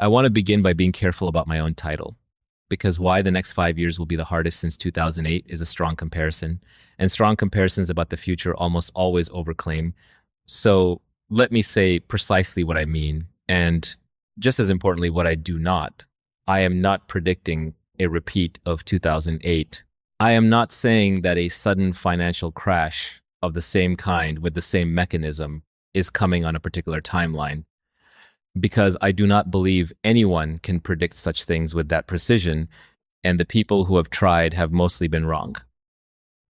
I want to begin by being careful about my own title, because why the next 5 years will be the hardest since 2008 is a strong comparison, and strong comparisons about the future almost always overclaim. So let me say precisely what I mean, and just as importantly, what I do not. I am not predicting a repeat of 2008. I am not saying that a sudden financial crash of the same kind with the same mechanism is coming on a particular timeline, because I do not believe anyone can predict such things with that precision, and the people who have tried have mostly been wrong.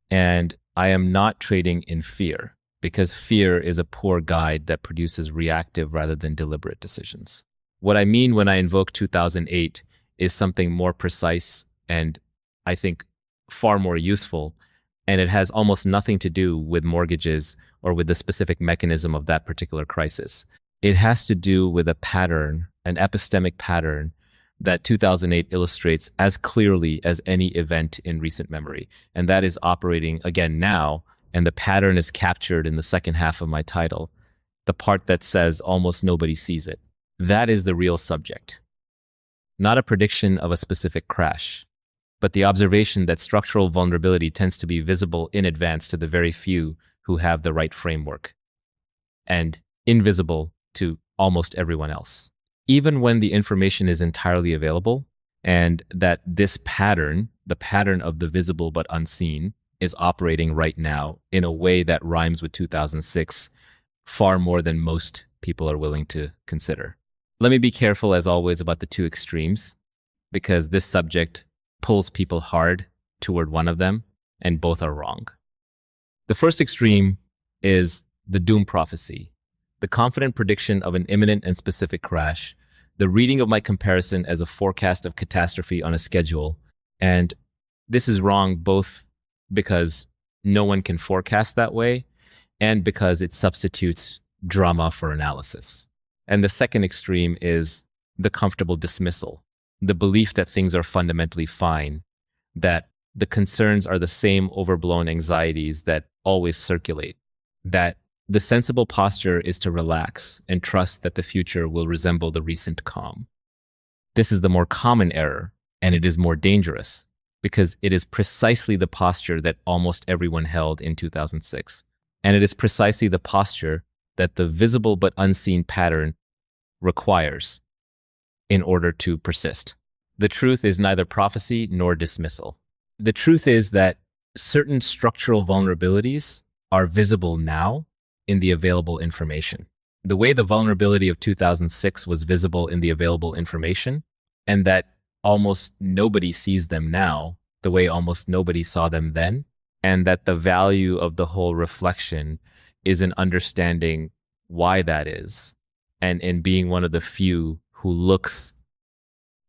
And I am not trading in fear, because fear is a poor guide that produces reactive rather than deliberate decisions. What I mean when I invoke 2008 is something more precise and, I think, far more useful, and it has almost nothing to do with mortgages or with the specific mechanism of that particular crisis. It has to do with a pattern, an epistemic pattern that 2008 illustrates as clearly as any event in recent memory. And that is operating again now, and the pattern is captured in the second half of my title, the part that says almost nobody sees it. That is the real subject. Not a prediction of a specific crash, but the observation that structural vulnerability tends to be visible in advance to the very few who have the right framework, and invisible to almost everyone else, even when the information is entirely available, and that this pattern, the pattern of the visible but unseen, is operating right now in a way that rhymes with 2006 far more than most people are willing to consider. Let me be careful, as always, about the two extremes, because this subject pulls people hard toward one of them, and both are wrong. The first extreme is the doom prophecy, the confident prediction of an imminent and specific crash, the reading of my comparison as a forecast of catastrophe on a schedule. And this is wrong both because no one can forecast that way and because it substitutes drama for analysis. And the second extreme is the comfortable dismissal, the belief that things are fundamentally fine, that the concerns are the same overblown anxieties that always circulate, that the sensible posture is to relax and trust that the future will resemble the recent calm. This is the more common error, and it is more dangerous, because it is precisely the posture that almost everyone held in 2006. And it is precisely the posture that the visible but unseen pattern requires in order to persist. The truth is neither prophecy nor dismissal. The truth is that certain structural vulnerabilities are visible now in the available information. The way the vulnerability of 2006 was visible in the available information, and that almost nobody sees them now the way almost nobody saw them then, and that the value of the whole reflection is in understanding why that is, and in being one of the few who looks.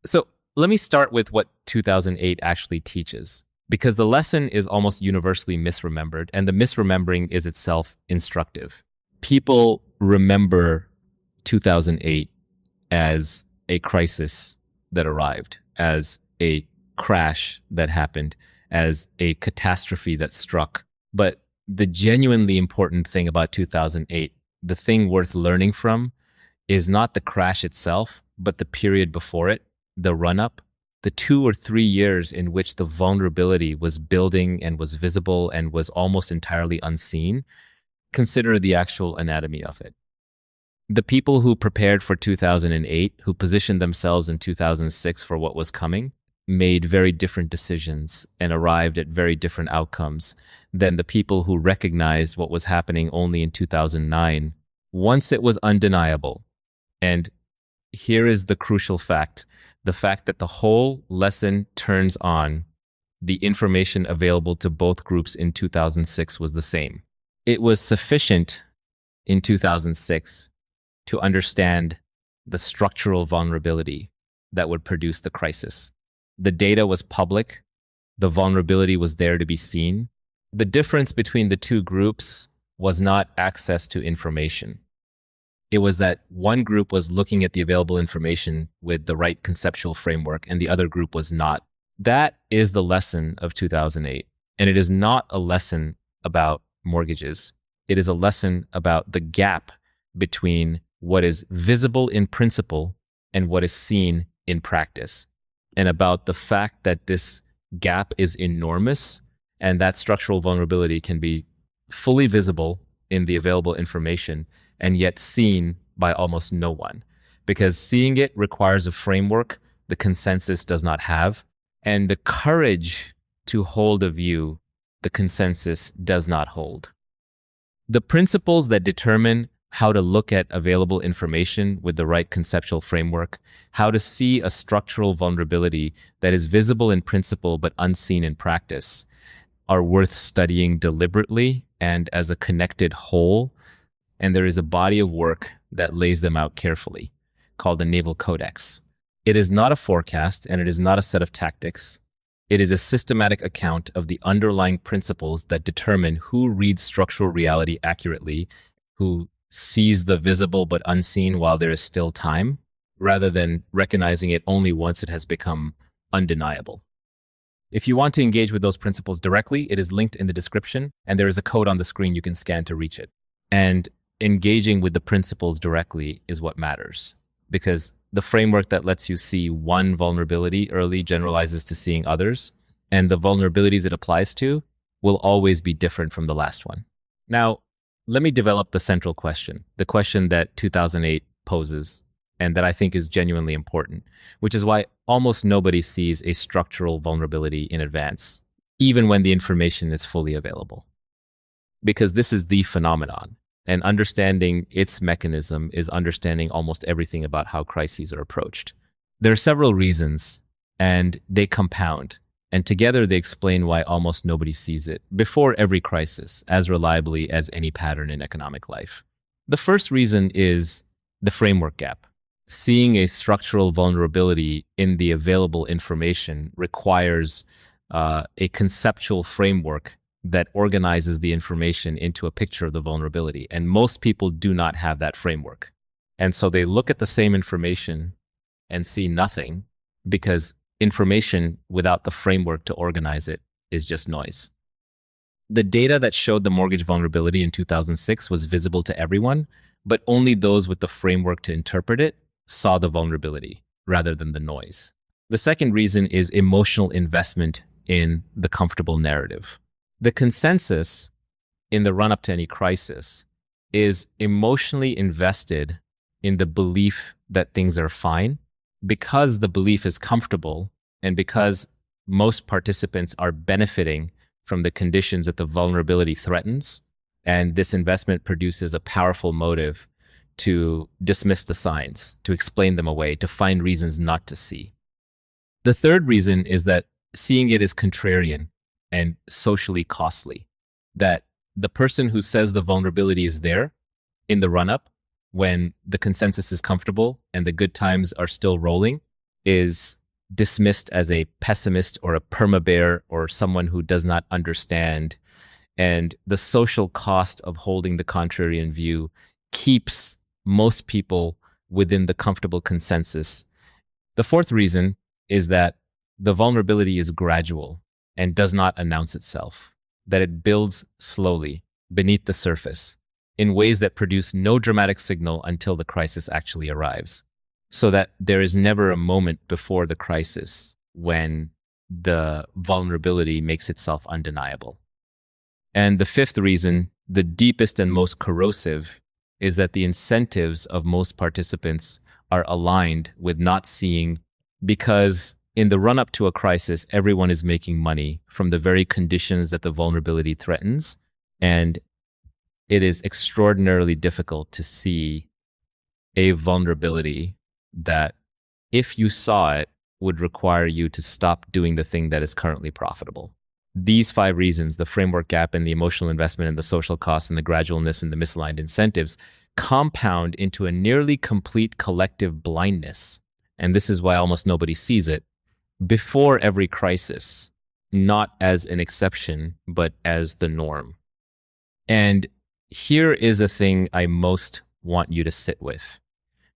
So let me start with what 2008 actually teaches, because the lesson is almost universally misremembered, and the misremembering is itself instructive. People remember 2008 as a crisis that arrived, as a crash that happened, as a catastrophe that struck. But the genuinely important thing about 2008, the thing worth learning from, is not the crash itself, but the period before it, the run-up, the 2 or 3 years in which the vulnerability was building and was visible and was almost entirely unseen. Consider the actual anatomy of it. The people who prepared for 2008, who positioned themselves in 2006 for what was coming, made very different decisions and arrived at very different outcomes than the people who recognized what was happening only in 2009, once it was undeniable. And here is the crucial fact, the fact that the whole lesson turns on the information available to both groups in 2006 was the same. It was sufficient in 2006 to understand the structural vulnerability that would produce the crisis. The data was public. The vulnerability was there to be seen. The difference between the two groups was not access to information. It was that one group was looking at the available information with the right conceptual framework, and the other group was not. That is the lesson of 2008. And it is not a lesson about mortgages. It is a lesson about the gap between what is visible in principle and what is seen in practice, and about the fact that this gap is enormous and that structural vulnerability can be fully visible in the available information and yet seen by almost no one. Because seeing it requires a framework the consensus does not have, and the courage to hold a view the consensus does not hold. The principles that determine how to look at available information with the right conceptual framework, how to see a structural vulnerability that is visible in principle but unseen in practice, are worth studying deliberately and as a connected whole, and there is a body of work that lays them out carefully, called the Naval Codex. It is not a forecast, and it is not a set of tactics. It is a systematic account of the underlying principles that determine who reads structural reality accurately, who sees the visible but unseen while there is still time, rather than recognizing it only once it has become undeniable. If you want to engage with those principles directly, it is linked in the description, and there is a code on the screen you can scan to reach it. And engaging with the principles directly is what matters, because the framework that lets you see one vulnerability early generalizes to seeing others, and the vulnerabilities it applies to will always be different from the last one. Now, let me develop the central question, the question that 2008 poses, and that I think is genuinely important, which is why almost nobody sees a structural vulnerability in advance, even when the information is fully available. Because this is the phenomenon, and understanding its mechanism is understanding almost everything about how crises are approached. There are several reasons, and they compound, and together they explain why almost nobody sees it before every crisis as reliably as any pattern in economic life. The first reason is the framework gap. Seeing a structural vulnerability in the available information requires a conceptual framework that organizes the information into a picture of the vulnerability. And most people do not have that framework. And so they look at the same information and see nothing, because information without the framework to organize it is just noise. The data that showed the mortgage vulnerability in 2006 was visible to everyone, but only those with the framework to interpret it saw the vulnerability rather than the noise. The second reason is emotional investment in the comfortable narrative. The consensus in the run-up to any crisis is emotionally invested in the belief that things are fine, because the belief is comfortable and because most participants are benefiting from the conditions that the vulnerability threatens. And this investment produces a powerful motive to dismiss the signs, to explain them away, to find reasons not to see. The third reason is that seeing it is contrarian and socially costly, that the person who says the vulnerability is there in the run-up, when the consensus is comfortable and the good times are still rolling, is dismissed as a pessimist or a perma-bear or someone who does not understand. And the social cost of holding the contrarian view keeps most people within the comfortable consensus. The fourth reason is that the vulnerability is gradual and does not announce itself, that it builds slowly beneath the surface in ways that produce no dramatic signal until the crisis actually arrives, so that there is never a moment before the crisis when the vulnerability makes itself undeniable. And the fifth reason, the deepest and most corrosive, is that the incentives of most participants are aligned with not seeing, because in the run-up to a crisis, everyone is making money from the very conditions that the vulnerability threatens, and it is extraordinarily difficult to see a vulnerability that, if you saw it, would require you to stop doing the thing that is currently profitable. These 5 reasons, the framework gap and the emotional investment and the social costs and the gradualness and the misaligned incentives, compound into a nearly complete collective blindness. And this is why almost nobody sees it before every crisis, not as an exception, but as the norm. And here is a thing I most want you to sit with.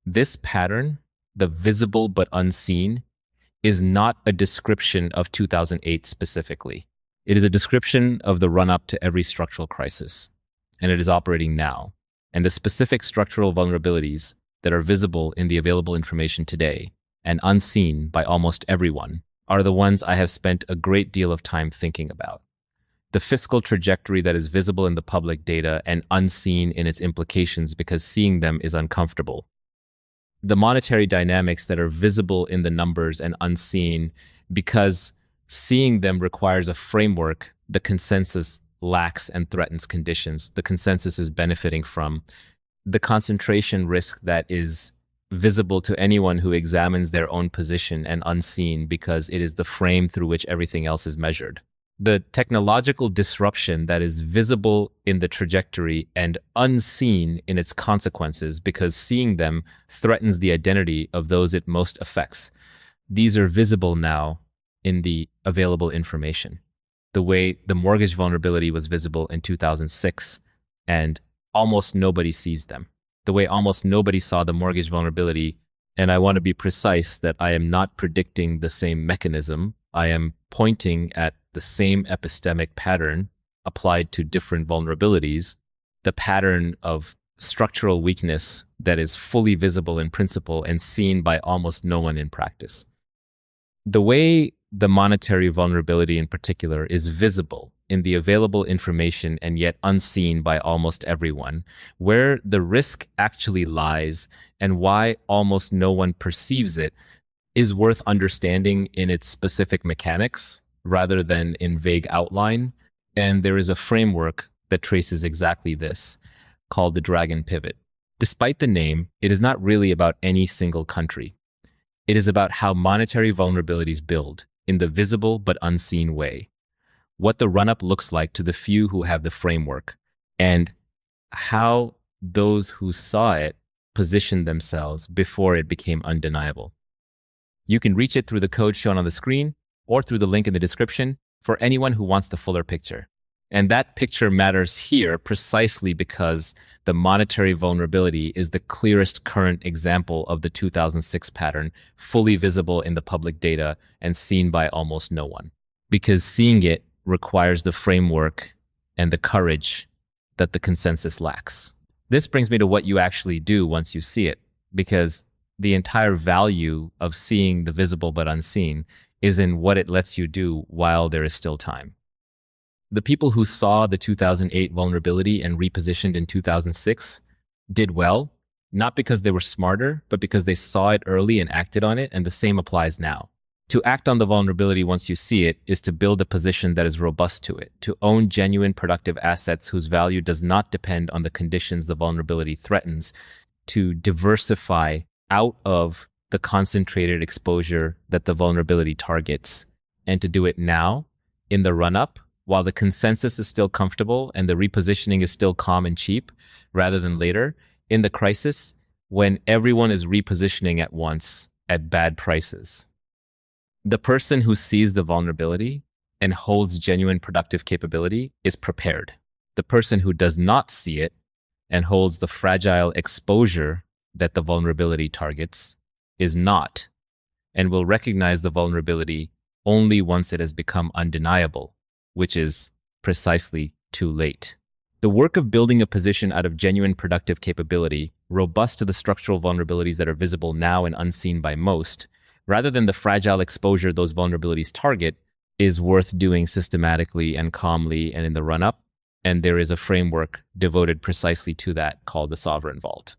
This pattern, the visible but unseen, is not a description of 2008 specifically. It is a description of the run-up to every structural crisis, and it is operating now. And the specific structural vulnerabilities that are visible in the available information today and unseen by almost everyone are the ones I have spent a great deal of time thinking about. The fiscal trajectory that is visible in the public data and unseen in its implications because seeing them is uncomfortable. The monetary dynamics that are visible in the numbers and unseen because seeing them requires a framework the consensus lacks and threatens conditions the consensus is benefiting from. The concentration risk that is visible to anyone who examines their own position and unseen because it is the frame through which everything else is measured. The technological disruption that is visible in the trajectory and unseen in its consequences because seeing them threatens the identity of those it most affects. These are visible now in the available information. The way the mortgage vulnerability was visible in 2006 and almost nobody sees them. The way almost nobody saw the mortgage vulnerability, and I want to be precise that I am not predicting the same mechanism. I am pointing at the same epistemic pattern applied to different vulnerabilities, the pattern of structural weakness that is fully visible in principle and seen by almost no one in practice. The way the monetary vulnerability in particular is visible in the available information and yet unseen by almost everyone, where the risk actually lies and why almost no one perceives it is worth understanding in its specific mechanics rather than in vague outline. And there is a framework that traces exactly this, called the Dragon Pivot. Despite the name, it is not really about any single country. It is about how monetary vulnerabilities build in the visible but unseen way, what the run-up looks like to the few who have the framework, and how those who saw it positioned themselves before it became undeniable. You can reach it through the code shown on the screen or through the link in the description for anyone who wants the fuller picture. And that picture matters here precisely because the monetary vulnerability is the clearest current example of the 2006 pattern, fully visible in the public data and seen by almost no one. Because seeing it requires the framework and the courage that the consensus lacks. This brings me to what you actually do once you see it, because the entire value of seeing the visible but unseen is in what it lets you do while there is still time. The people who saw the 2008 vulnerability and repositioned in 2006 did well, not because they were smarter, but because they saw it early and acted on it, and the same applies now. To act on the vulnerability once you see it is to build a position that is robust to it, to own genuine productive assets whose value does not depend on the conditions the vulnerability threatens, to diversify out of the concentrated exposure that the vulnerability targets, and to do it now in the run-up while the consensus is still comfortable and the repositioning is still calm and cheap, rather than later in the crisis when everyone is repositioning at once at bad prices. The person who sees the vulnerability and holds genuine productive capability is prepared. The person who does not see it and holds the fragile exposure that the vulnerability targets is not, and will recognize the vulnerability only once it has become undeniable, which is precisely too late. The work of building a position out of genuine productive capability, robust to the structural vulnerabilities that are visible now and unseen by most, rather than the fragile exposure those vulnerabilities target, is worth doing systematically and calmly and in the run-up, and there is a framework devoted precisely to that called the Sovereign Vault.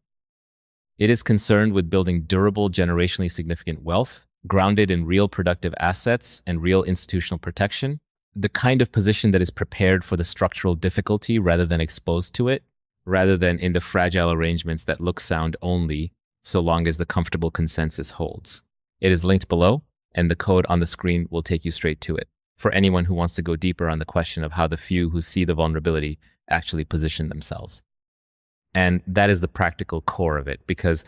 It is concerned with building durable, generationally significant wealth, grounded in real productive assets and real institutional protection, the kind of position that is prepared for the structural difficulty rather than exposed to it, rather than in the fragile arrangements that look sound only, so long as the comfortable consensus holds. It is linked below, and the code on the screen will take you straight to it, for anyone who wants to go deeper on the question of how the few who see the vulnerability actually position themselves. And that is the practical core of it, because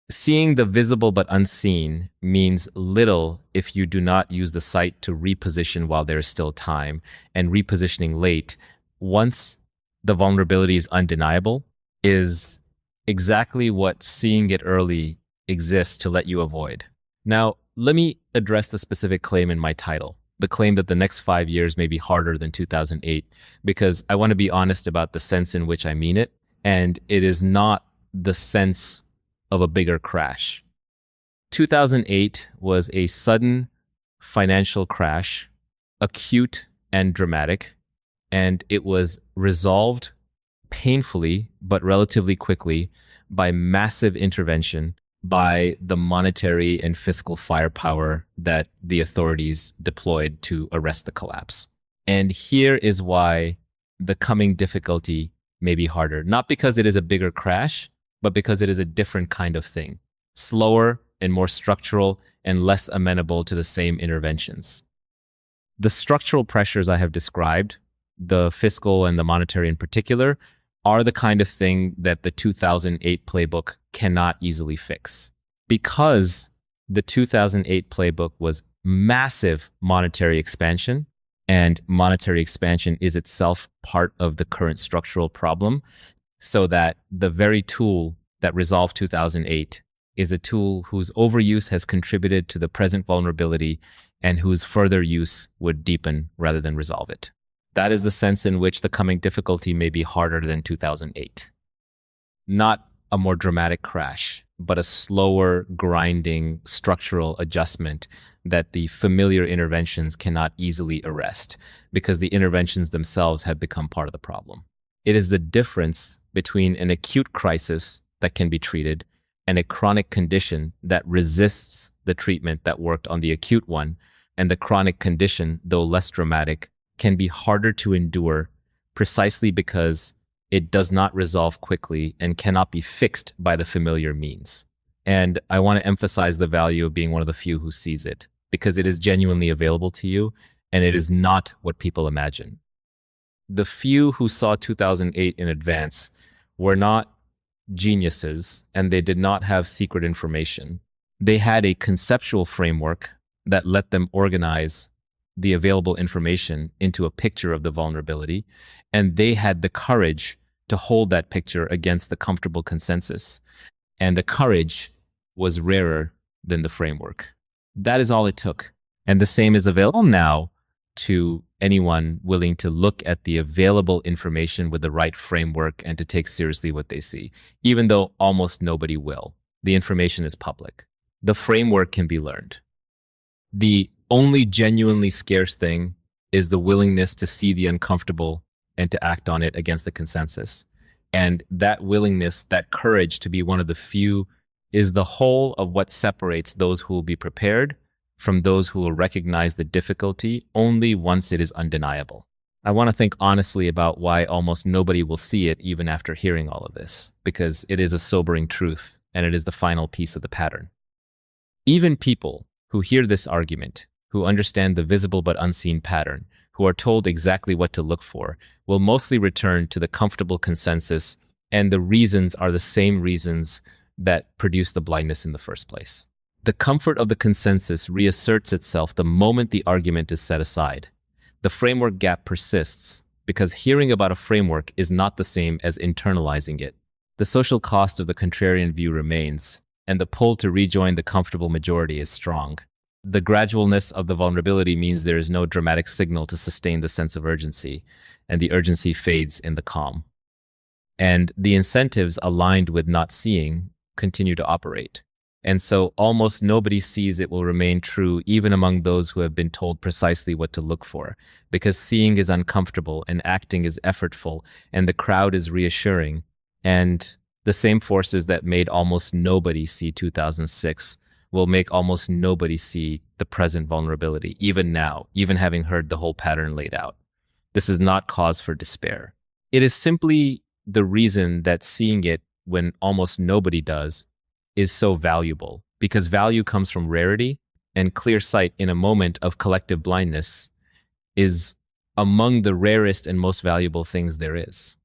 seeing the visible but unseen means little if you do not use the site to reposition while there is still time, and repositioning late, once the vulnerability is undeniable, is exactly what seeing it early exists to let you avoid. Now, let me address the specific claim in my title, the claim that the next 5 years may be harder than 2008, because I want to be honest about the sense in which I mean it, and it is not the sense of a bigger crash. 2008 was a sudden financial crash, acute and dramatic, and it was resolved painfully but relatively quickly by massive intervention by the monetary and fiscal firepower that the authorities deployed to arrest the collapse. And here is why the coming difficulty may be harder, not because it is a bigger crash, but because it is a different kind of thing, slower and more structural and less amenable to the same interventions. The structural pressures I have described, the fiscal and the monetary in particular, are the kind of thing that the 2008 playbook cannot easily fix. Because the 2008 playbook was massive monetary expansion, and monetary expansion is itself part of the current structural problem, so that the very tool that resolved 2008 is a tool whose overuse has contributed to the present vulnerability and whose further use would deepen rather than resolve it. That is the sense in which the coming difficulty may be harder than 2008. Not a more dramatic crash, but a slower, grinding, structural adjustment that the familiar interventions cannot easily arrest because the interventions themselves have become part of the problem. It is the difference between an acute crisis that can be treated and a chronic condition that resists the treatment that worked on the acute one, and the chronic condition, though less dramatic, can be harder to endure precisely because it does not resolve quickly and cannot be fixed by the familiar means. And I want to emphasize the value of being one of the few who sees it, because it is genuinely available to you, and it is not what people imagine. The few who saw 2008 in advance were not geniuses, and they did not have secret information. They had a conceptual framework that let them organize the available information into a picture of the vulnerability, and they had the courage to hold that picture against the comfortable consensus. And the courage was rarer than the framework. That is all it took. And the same is available now to anyone willing to look at the available information with the right framework and to take seriously what they see, even though almost nobody will. The information is public. The framework can be learned. The only genuinely scarce thing is the willingness to see the uncomfortable and to act on it against the consensus. And that willingness, that courage to be one of the few, is the whole of what separates those who will be prepared from those who will recognize the difficulty only once it is undeniable. I want to think honestly about why almost nobody will see it even after hearing all of this, because it is a sobering truth, and it is the final piece of the pattern. Even people who hear this argument, who understand the visible but unseen pattern, who are told exactly what to look for, will mostly return to the comfortable consensus, and the reasons are the same reasons that produce the blindness in the first place. The comfort of the consensus reasserts itself the moment the argument is set aside. The framework gap persists because hearing about a framework is not the same as internalizing it. The social cost of the contrarian view remains, and the pull to rejoin the comfortable majority is strong. The gradualness of the vulnerability means there is no dramatic signal to sustain the sense of urgency, and the urgency fades in the calm. And the incentives aligned with not seeing continue to operate. And so almost nobody sees it will remain true even among those who have been told precisely what to look for, because seeing is uncomfortable and acting is effortful and the crowd is reassuring. And the same forces that made almost nobody see 2006 will make almost nobody see the present vulnerability, even now, even having heard the whole pattern laid out. This is not cause for despair. It is simply the reason that seeing it when almost nobody does is so valuable, because value comes from rarity, and clear sight in a moment of collective blindness is among the rarest and most valuable things there is.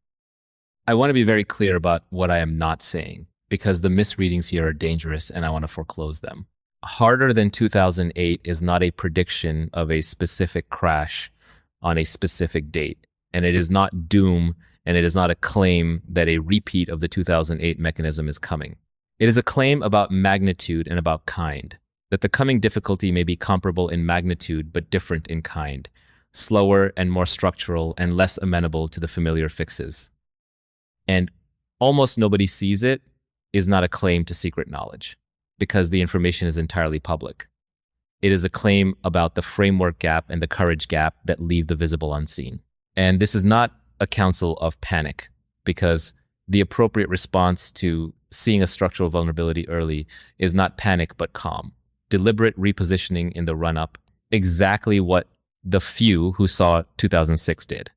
I want to be very clear about what I am not saying, because the misreadings here are dangerous and I want to foreclose them. Harder than 2008 is not a prediction of a specific crash on a specific date, and it is not doom, and it is not a claim that a repeat of the 2008 mechanism is coming. It is a claim about magnitude and about kind, that the coming difficulty may be comparable in magnitude but different in kind, slower and more structural and less amenable to the familiar fixes. And almost nobody sees it is not a claim to secret knowledge because the information is entirely public. It is a claim about the framework gap and the courage gap that leave the visible unseen. And this is not a counsel of panic because the appropriate response to seeing a structural vulnerability early is not panic but calm, deliberate repositioning in the run-up, exactly what the few who saw 2006 did.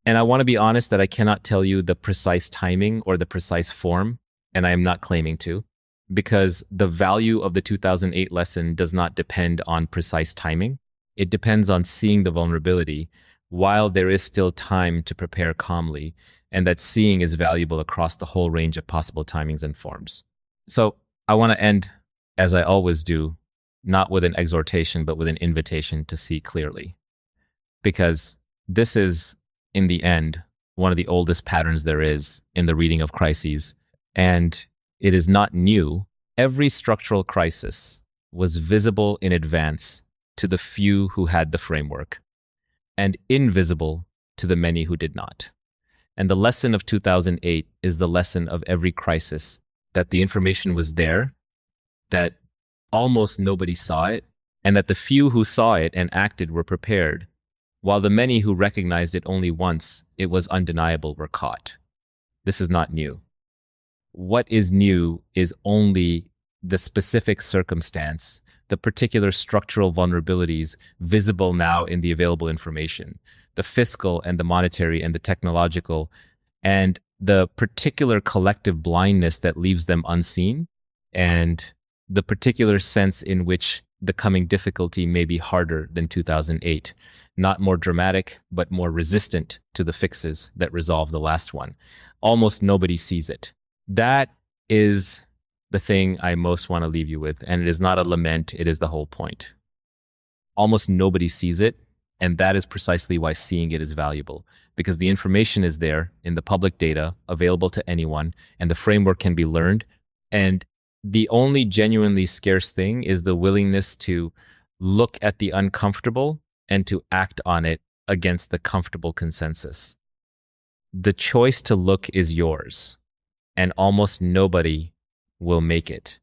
And I want to be honest that I cannot tell you the precise timing or the precise form, and I am not claiming to, because the value of the 2008 lesson does not depend on precise timing. It depends on seeing the vulnerability while there is still time to prepare calmly, and that seeing is valuable across the whole range of possible timings and forms. So I want to end, as I always do, not with an exhortation, but with an invitation to see clearly. Because this is, in the end, one of the oldest patterns there is in the reading of crises, and it is not new. Every structural crisis was visible in advance to the few who had the framework, and invisible to the many who did not. And the lesson of 2008 is the lesson of every crisis, that the information was there, that almost nobody saw it, and that the few who saw it and acted were prepared, while the many who recognized it only once it was undeniable were caught. This is not new. What is new is only the specific circumstance, the particular structural vulnerabilities visible now in the available information, the fiscal and the monetary and the technological, and the particular collective blindness that leaves them unseen, and the particular sense in which the coming difficulty may be harder than 2008, not more dramatic, but more resistant to the fixes that resolve the last one. Almost nobody sees it. That is the thing I most want to leave you with, and it is not a lament, it is the whole point. Almost nobody sees it, and that is precisely why seeing it is valuable, because the information is there in the public data, available to anyone, and the framework can be learned, and the only genuinely scarce thing is the willingness to look at the uncomfortable and to act on it against the comfortable consensus. The choice to look is yours, and almost nobody will make it.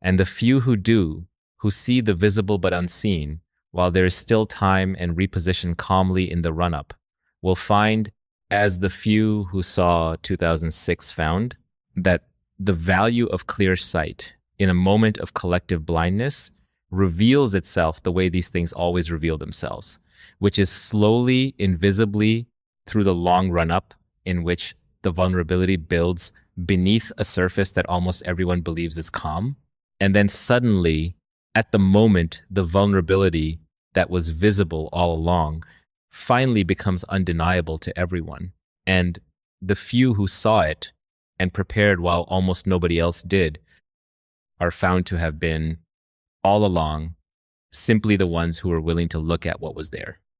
And the few who do, who see the visible but unseen, while there is still time and reposition calmly in the run-up, will find, as the few who saw 2006 found, that the value of clear sight in a moment of collective blindness reveals itself the way these things always reveal themselves, which is slowly, invisibly, through the long run-up in which the vulnerability builds beneath a surface that almost everyone believes is calm. And then suddenly, at the moment, the vulnerability that was visible all along finally becomes undeniable to everyone. And the few who saw it and prepared while almost nobody else did are found to have been, all along, simply the ones who were willing to look at what was there.